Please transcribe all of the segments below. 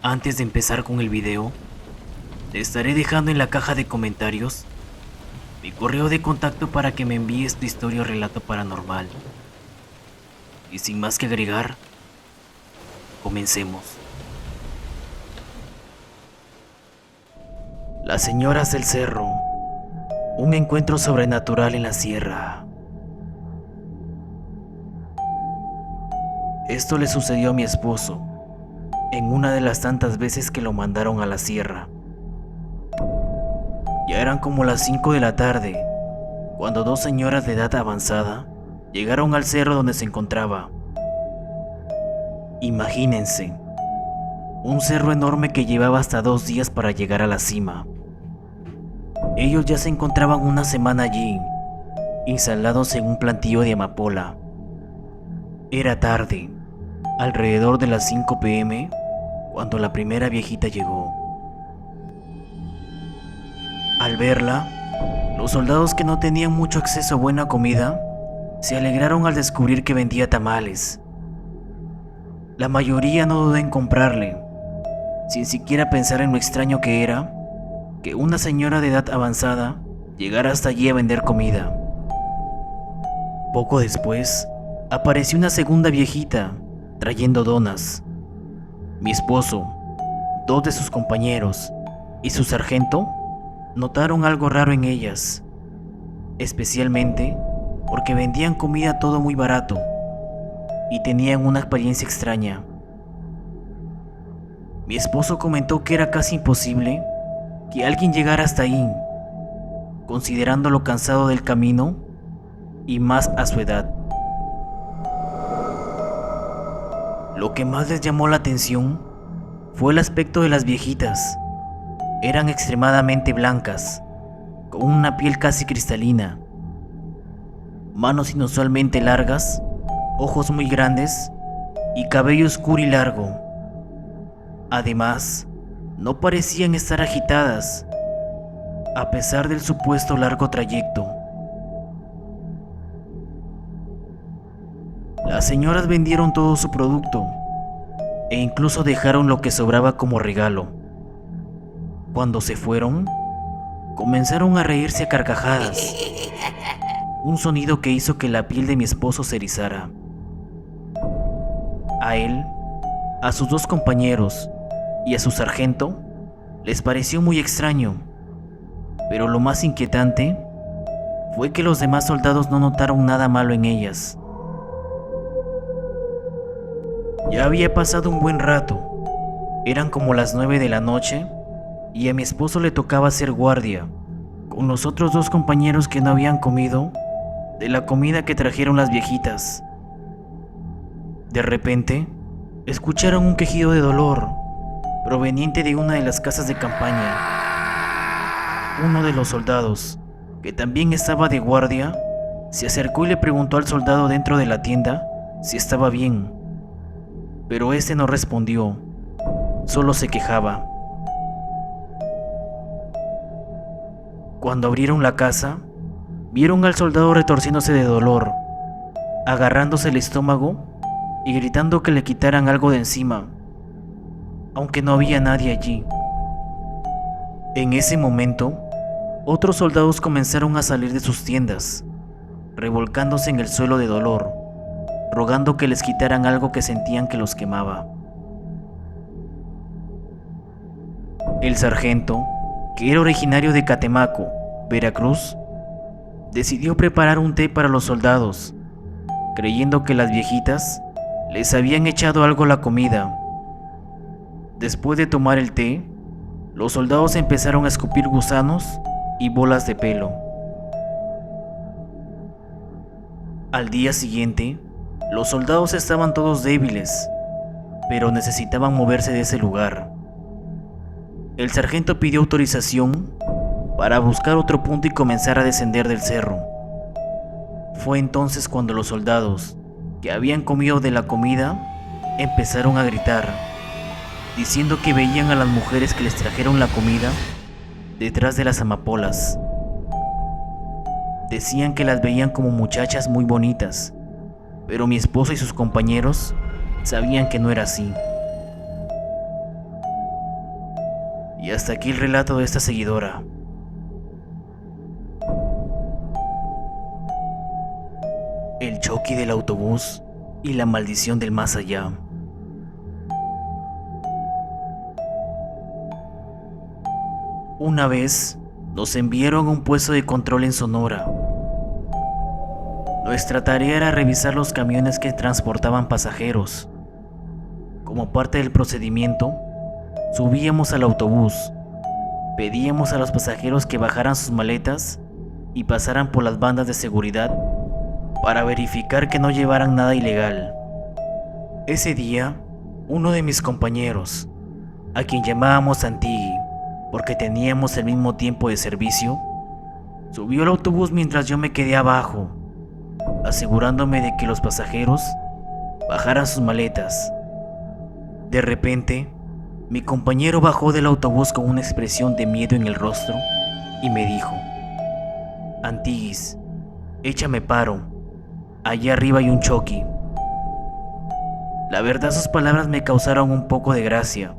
Antes de empezar con el video, te estaré dejando en la caja de comentarios mi correo de contacto para que me envíes tu historia o relato paranormal. Y sin más que agregar, comencemos. Las señoras del cerro. Un encuentro sobrenatural en la sierra. Esto le sucedió a mi esposo en una de las tantas veces que lo mandaron a la sierra. Ya eran como las 5 de la tarde cuando dos señoras de edad avanzada llegaron al cerro donde se encontraba. Imagínense, un cerro enorme que llevaba hasta 2 días para llegar a la cima. Ellos ya se encontraban una semana allí, instalados en un plantío de amapola. Era tarde, alrededor de las 5 p.m., cuando la primera viejita llegó. Al verla, los soldados, que no tenían mucho acceso a buena comida, se alegraron al descubrir que vendía tamales. La mayoría no dudó en comprarle, sin siquiera pensar en lo extraño que era que una señora de edad avanzada llegara hasta allí a vender comida. Poco después, apareció una segunda viejita trayendo donas. Mi esposo, dos de sus compañeros y su sargento notaron algo raro en ellas, especialmente porque vendían comida todo muy barato y tenían una apariencia extraña. Mi esposo comentó que era casi imposible que alguien llegara hasta ahí, considerando lo cansado del camino y más a su edad. Lo que más les llamó la atención fue el aspecto de las viejitas. Eran extremadamente blancas, con una piel casi cristalina, manos inusualmente largas, ojos muy grandes y cabello oscuro y largo. Además, no parecían estar agitadas, a pesar del supuesto largo trayecto. Las señoras vendieron todo su producto e incluso dejaron lo que sobraba como regalo. Cuando se fueron, comenzaron a reírse a carcajadas, un sonido que hizo que la piel de mi esposo se erizara. A él, a sus dos compañeros y a su sargento les pareció muy extraño, pero lo más inquietante fue que los demás soldados no notaron nada malo en ellas. Ya había pasado un buen rato, eran como las 9 de la noche y a mi esposo le tocaba hacer guardia con los otros dos compañeros que no habían comido de la comida que trajeron las viejitas. De repente, escucharon un quejido de dolor proveniente de una de las casas de campaña. Uno de los soldados, que también estaba de guardia, se acercó y le preguntó al soldado dentro de la tienda si estaba bien, pero este no respondió, solo se quejaba. Cuando abrieron la casa, vieron al soldado retorciéndose de dolor, agarrándose el estómago y gritando que le quitaran algo de encima, aunque no había nadie allí. En ese momento, otros soldados comenzaron a salir de sus tiendas, revolcándose en el suelo de dolor, rogando que les quitaran algo que sentían que los quemaba. El sargento, que era originario de Catemaco, Veracruz, decidió preparar un té para los soldados, creyendo que las viejitas les habían echado algo a la comida. Después de tomar el té, los soldados empezaron a escupir gusanos y bolas de pelo. Al día siguiente, los soldados estaban todos débiles, pero necesitaban moverse de ese lugar. El sargento pidió autorización para buscar otro punto y comenzar a descender del cerro. Fue entonces cuando los soldados, que habían comido de la comida, empezaron a gritar, diciendo que veían a las mujeres que les trajeron la comida detrás de las amapolas. Decían que las veían como muchachas muy bonitas, pero mi esposo y sus compañeros sabían que no era así. Y hasta aquí el relato de esta seguidora. El Chucky del autobús y la maldición del más allá. Una vez nos enviaron a un puesto de control en Sonora. Nuestra tarea era revisar los camiones que transportaban pasajeros. Como parte del procedimiento, subíamos al autobús, pedíamos a los pasajeros que bajaran sus maletas y pasaran por las bandas de seguridad para verificar que no llevaran nada ilegal. Ese día, uno de mis compañeros, a quien llamábamos Antigui, porque teníamos el mismo tiempo de servicio, subió al autobús mientras yo me quedé abajo, asegurándome de que los pasajeros bajaran sus maletas. De repente, mi compañero bajó del autobús con una expresión de miedo en el rostro y me dijo: Antiguis, échame paro, allá arriba hay un Chucky. La verdad, sus palabras me causaron un poco de gracia,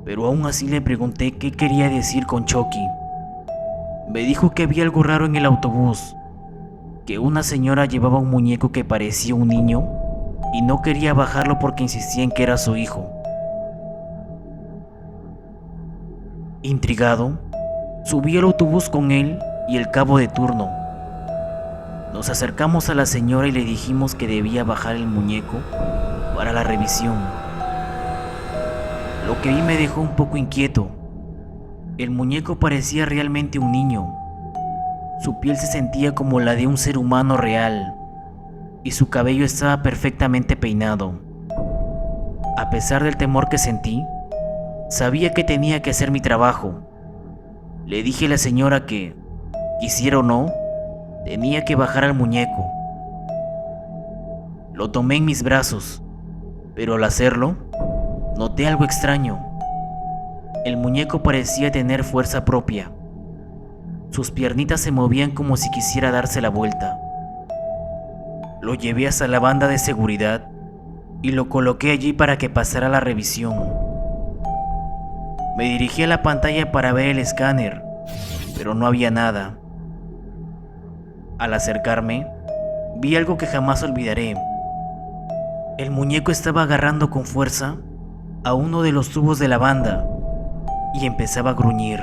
pero aún así le pregunté qué quería decir con Chucky. Me dijo que había algo raro en el autobús, que una señora llevaba un muñeco que parecía un niño y no quería bajarlo porque insistía en que era su hijo. Intrigado, subí al autobús con él y el cabo de turno. Nos acercamos a la señora y le dijimos que debía bajar el muñeco para la revisión. Lo que vi me dejó un poco inquieto. El muñeco parecía realmente un niño. Su piel se sentía como la de un ser humano real y su cabello estaba perfectamente peinado. A pesar del temor que sentí, sabía que tenía que hacer mi trabajo. Le dije a la señora que, quisiera o no, tenía que bajar al muñeco. Lo tomé en mis brazos, pero al hacerlo, noté algo extraño. El muñeco parecía tener fuerza propia. Sus piernitas se movían como si quisiera darse la vuelta. Lo llevé hasta la banda de seguridad y lo coloqué allí para que pasara la revisión. Me dirigí a la pantalla para ver el escáner, pero no había nada. Al acercarme, vi algo que jamás olvidaré. El muñeco estaba agarrando con fuerza a uno de los tubos de la banda y empezaba a gruñir.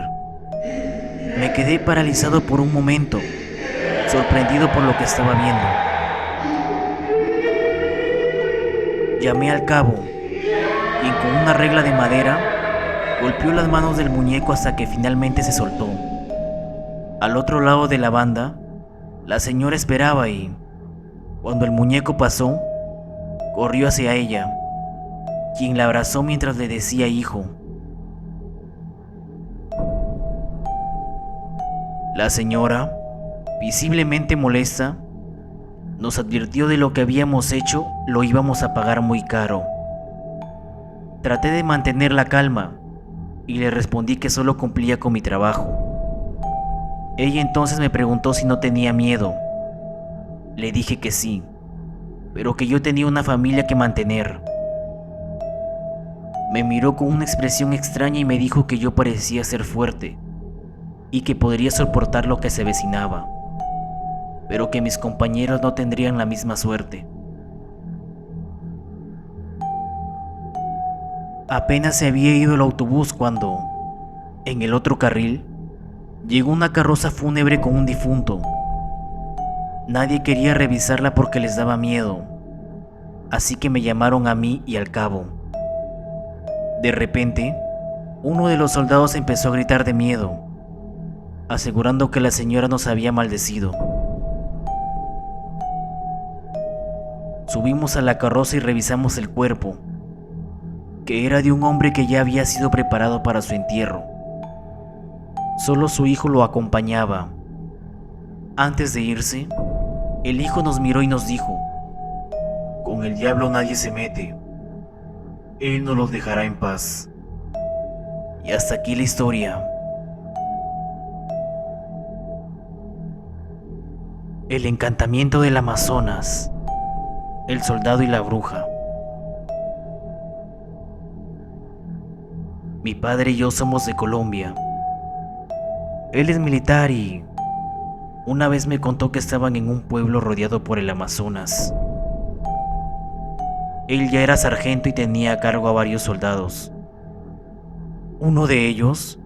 Me quedé paralizado por un momento, sorprendido por lo que estaba viendo. Llamé al cabo, quien con una regla de madera golpeó las manos del muñeco hasta que finalmente se soltó. Al otro lado de la banda, la señora esperaba y, cuando el muñeco pasó, corrió hacia ella, quien la abrazó mientras le decía hijo. La señora, visiblemente molesta, nos advirtió de lo que habíamos hecho lo íbamos a pagar muy caro. Traté de mantener la calma y le respondí que solo cumplía con mi trabajo. Ella entonces me preguntó si no tenía miedo. Le dije que sí, pero que yo tenía una familia que mantener. Me miró con una expresión extraña y me dijo que yo parecía ser fuerte y que podría soportar lo que se avecinaba, pero que mis compañeros no tendrían la misma suerte. Apenas se había ido el autobús cuando, en el otro carril, llegó una carroza fúnebre con un difunto. Nadie quería revisarla porque les daba miedo, así que me llamaron a mí y al cabo. De repente, uno de los soldados empezó a gritar de miedo, asegurando que la señora nos había maldecido. Subimos a la carroza y revisamos el cuerpo, que era de un hombre que ya había sido preparado para su entierro. Solo su hijo lo acompañaba. Antes de irse, el hijo nos miró y nos dijo: «Con el diablo nadie se mete. Él no los dejará en paz». Y hasta aquí la historia. El encantamiento del Amazonas, el soldado y la bruja. Mi padre y yo somos de Colombia. Él es militar y una vez me contó que estaban en un pueblo rodeado por el Amazonas. Él ya era sargento y tenía a cargo a varios soldados. Uno de ellos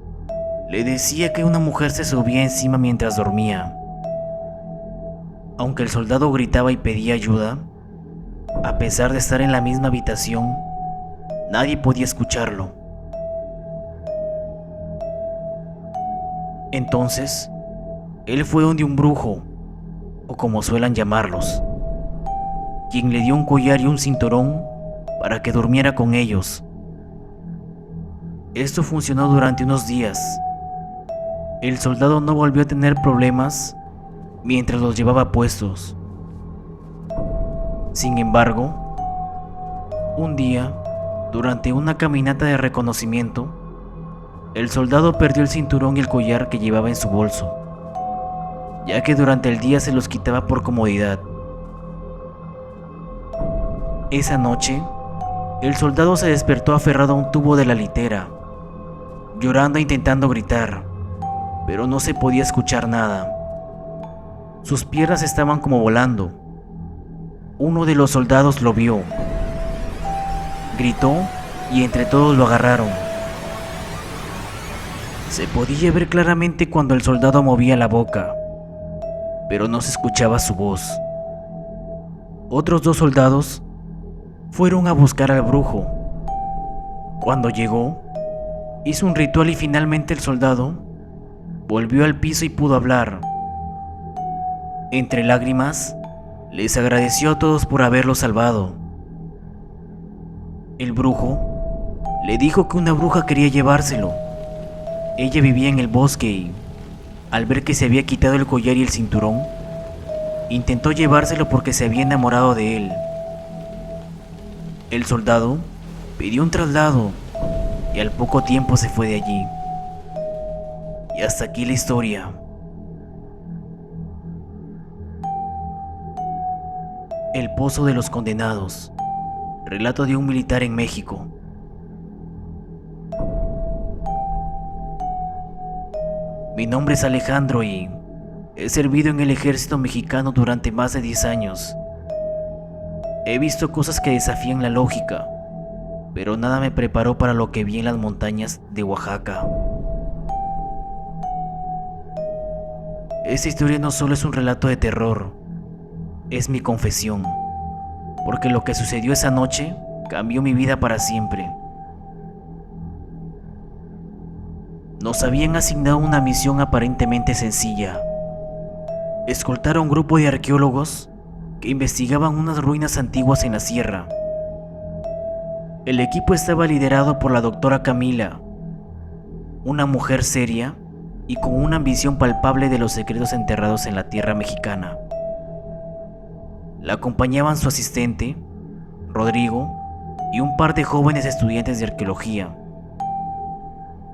le decía que una mujer se subía encima mientras dormía. Aunque el soldado gritaba y pedía ayuda, a pesar de estar en la misma habitación, nadie podía escucharlo. Entonces, él fue donde un brujo, o como suelen llamarlos, quien le dio un collar y un cinturón para que durmiera con ellos. Esto funcionó durante unos días. El soldado no volvió a tener problemas mientras los llevaba puestos. Sin embargo, un día, durante una caminata de reconocimiento, el soldado perdió el cinturón y el collar que llevaba en su bolso, ya que durante el día se los quitaba por comodidad. Esa noche, el soldado se despertó aferrado a un tubo de la litera, llorando e intentando gritar, pero no se podía escuchar nada. Sus piernas estaban como volando. Uno de los soldados lo vio. Gritó y entre todos lo agarraron. Se podía ver claramente cuando el soldado movía la boca, pero no se escuchaba su voz. Otros 2 soldados fueron a buscar al brujo. Cuando llegó, hizo un ritual y finalmente el soldado volvió al piso y pudo hablar. Entre lágrimas, les agradeció a todos por haberlo salvado. El brujo le dijo que una bruja quería llevárselo. Ella vivía en el bosque y, al ver que se había quitado el collar y el cinturón, intentó llevárselo porque se había enamorado de él. El soldado pidió un traslado y al poco tiempo se fue de allí. Y hasta aquí la historia. El Pozo de los Condenados. Relato de un militar en México. Mi nombre es Alejandro y he servido en el ejército mexicano durante más de 10 años. He visto cosas que desafían la lógica, pero nada me preparó para lo que vi en las montañas de Oaxaca. Esta historia no solo es un relato de terror, es mi confesión, porque lo que sucedió esa noche cambió mi vida para siempre. Nos habían asignado una misión aparentemente sencilla: escoltar a un grupo de arqueólogos que investigaban unas ruinas antiguas en la sierra. El equipo estaba liderado por la doctora Camila, una mujer seria y con una ambición palpable de los secretos enterrados en la tierra mexicana. La acompañaban su asistente, Rodrigo, y un par de jóvenes estudiantes de arqueología.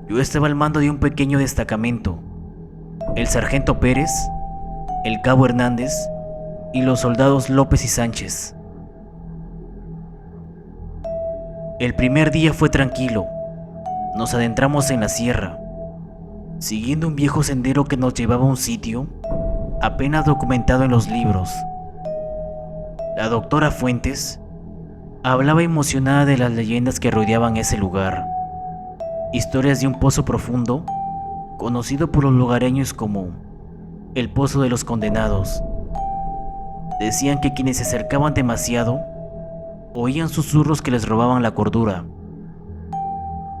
Yo estaba al mando de un pequeño destacamento: el sargento Pérez, el cabo Hernández y los soldados López y Sánchez. El primer día fue tranquilo. Nos adentramos en la sierra, siguiendo un viejo sendero que nos llevaba a un sitio apenas documentado en los libros. La doctora Fuentes hablaba emocionada de las leyendas que rodeaban ese lugar, historias de un pozo profundo, conocido por los lugareños como el Pozo de los Condenados. Decían que quienes se acercaban demasiado oían susurros que les robaban la cordura.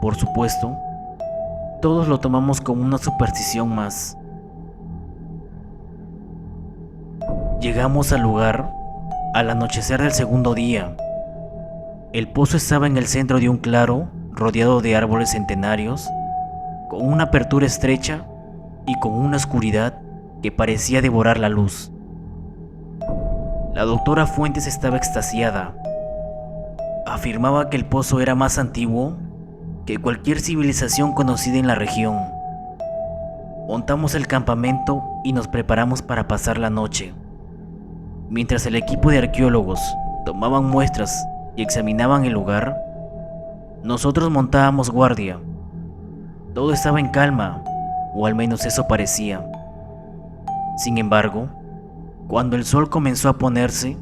Por supuesto, todos lo tomamos como una superstición más. Llegamos al lugar al anochecer del segundo día. El pozo estaba en el centro de un claro rodeado de árboles centenarios, con una apertura estrecha y con una oscuridad que parecía devorar la luz. La doctora Fuentes estaba extasiada. Afirmaba que el pozo era más antiguo que cualquier civilización conocida en la región. Montamos el campamento y nos preparamos para pasar la noche. Mientras el equipo de arqueólogos tomaban muestras y examinaban el lugar, nosotros montábamos guardia, Todo estaba en calma, o al menos eso parecía. Sin embargo, cuando el sol comenzó a ponerse,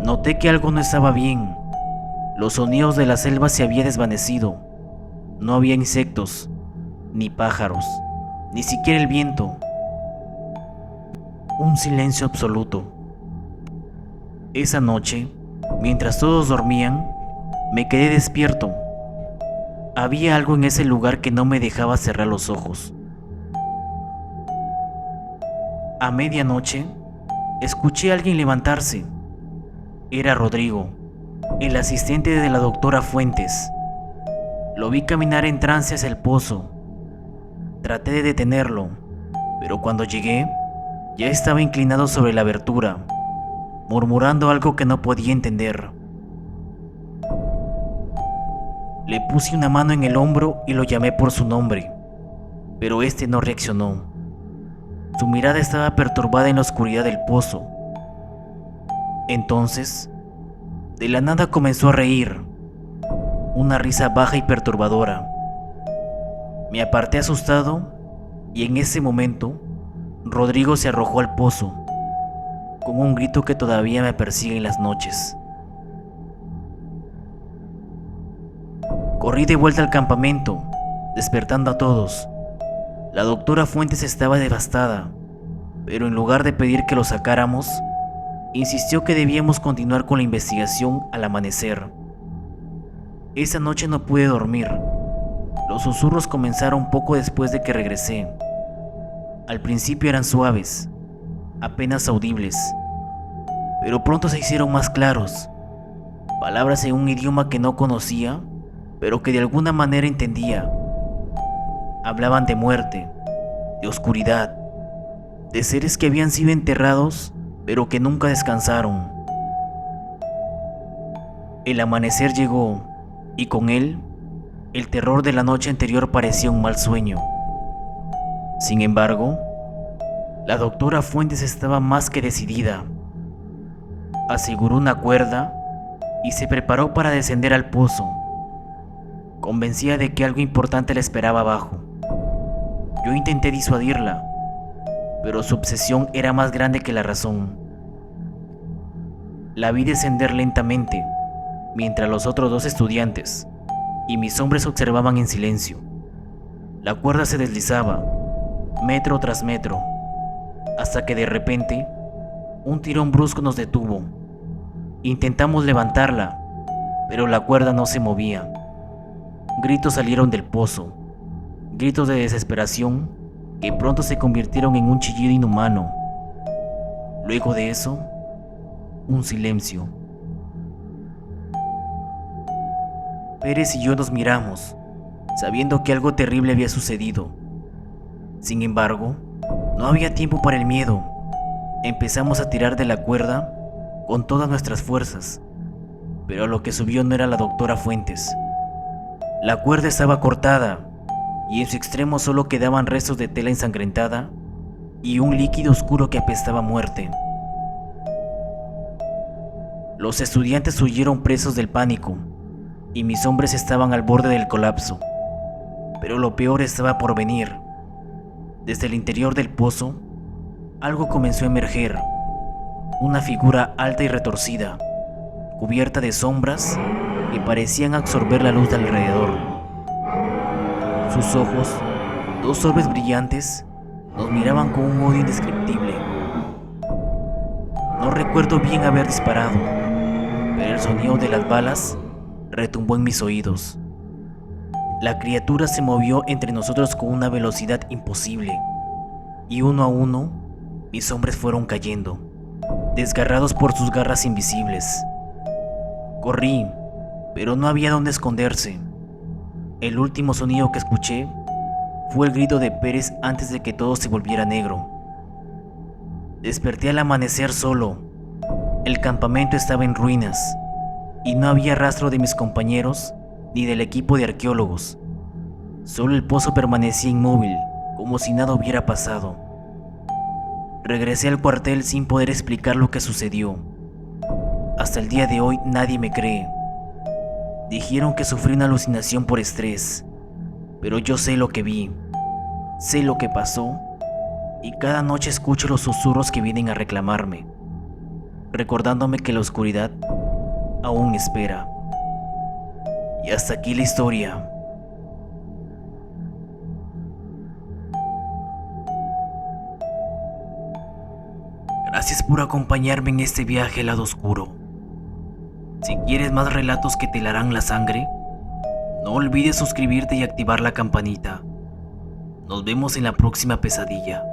noté que algo no estaba bien. Los sonidos de la selva se habían desvanecido. No había insectos, ni pájaros, ni siquiera el viento. Un silencio absoluto. Esa noche, mientras todos dormían, me quedé despierto. Había algo en ese lugar que no me dejaba cerrar los ojos. A medianoche, escuché a alguien levantarse. Era Rodrigo, el asistente de la doctora Fuentes. Lo vi caminar en trance hacia el pozo. Traté de detenerlo, pero cuando llegué, ya estaba inclinado sobre la abertura, murmurando algo que no podía entender. Le puse una mano en el hombro y lo llamé por su nombre, pero este no reaccionó. Su mirada estaba perturbada en la oscuridad del pozo. Entonces, de la nada comenzó a reír, una risa baja y perturbadora. Me aparté asustado y en ese momento, Rodrigo se arrojó al pozo, con un grito que todavía me persigue en las noches. Corrí de vuelta al campamento, despertando a todos. La doctora Fuentes estaba devastada, pero en lugar de pedir que lo sacáramos, insistió que debíamos continuar con la investigación al amanecer. Esa noche no pude dormir. Los susurros comenzaron poco después de que regresé. Al principio eran suaves, apenas audibles, pero pronto se hicieron más claros. Palabras en un idioma que no conocía, pero que de alguna manera entendía. Hablaban de muerte, de oscuridad, de seres que habían sido enterrados, pero que nunca descansaron. El amanecer llegó, y con él, el terror de la noche anterior parecía un mal sueño. Sin embargo, la doctora Fuentes estaba más que decidida. Aseguró una cuerda y se preparó para descender al pozo, convencida de que algo importante la esperaba abajo. Yo intenté disuadirla, pero su obsesión era más grande que la razón. La vi descender lentamente, mientras los otros dos estudiantes y mis hombres observaban en silencio. La cuerda se deslizaba, metro tras metro, hasta que de repente, un tirón brusco nos detuvo. Intentamos levantarla, pero la cuerda no se movía. Gritos salieron del pozo, gritos de desesperación que pronto se convirtieron en un chillido inhumano. Luego de eso, un silencio. Pérez y yo nos miramos, sabiendo que algo terrible había sucedido. Sin embargo, no había tiempo para el miedo. Empezamos a tirar de la cuerda con todas nuestras fuerzas, pero lo que subió no era la doctora Fuentes. La cuerda estaba cortada y en su extremo solo quedaban restos de tela ensangrentada y un líquido oscuro que apestaba a muerte. Los estudiantes huyeron presos del pánico y mis hombres estaban al borde del colapso. Pero lo peor estaba por venir. Desde el interior del pozo, algo comenzó a emerger. Una figura alta y retorcida, cubierta de sombras que parecían absorber la luz de alrededor. Sus ojos, dos orbes brillantes, nos miraban con un odio indescriptible. No recuerdo bien haber disparado, pero el sonido de las balas retumbó en mis oídos. La criatura se movió entre nosotros con una velocidad imposible, y uno a uno, mis hombres fueron cayendo, desgarrados por sus garras invisibles. Corrí, pero no había dónde esconderse. El último sonido que escuché fue el grito de Pérez antes de que todo se volviera negro. Desperté al amanecer solo. El campamento estaba en ruinas, y no había rastro de mis compañeros ni del equipo de arqueólogos. Solo el pozo permanecía inmóvil, como si nada hubiera pasado. Regresé al cuartel sin poder explicar lo que sucedió. Hasta el día de hoy nadie me cree. Dijeron que sufrí una alucinación por estrés, pero yo sé lo que vi, sé lo que pasó y cada noche escucho los susurros que vienen a reclamarme, recordándome que la oscuridad aún espera. Y hasta aquí la historia. Gracias por acompañarme en este viaje al lado oscuro. Si quieres más relatos que te helarán la sangre, no olvides suscribirte y activar la campanita. Nos vemos en la próxima pesadilla.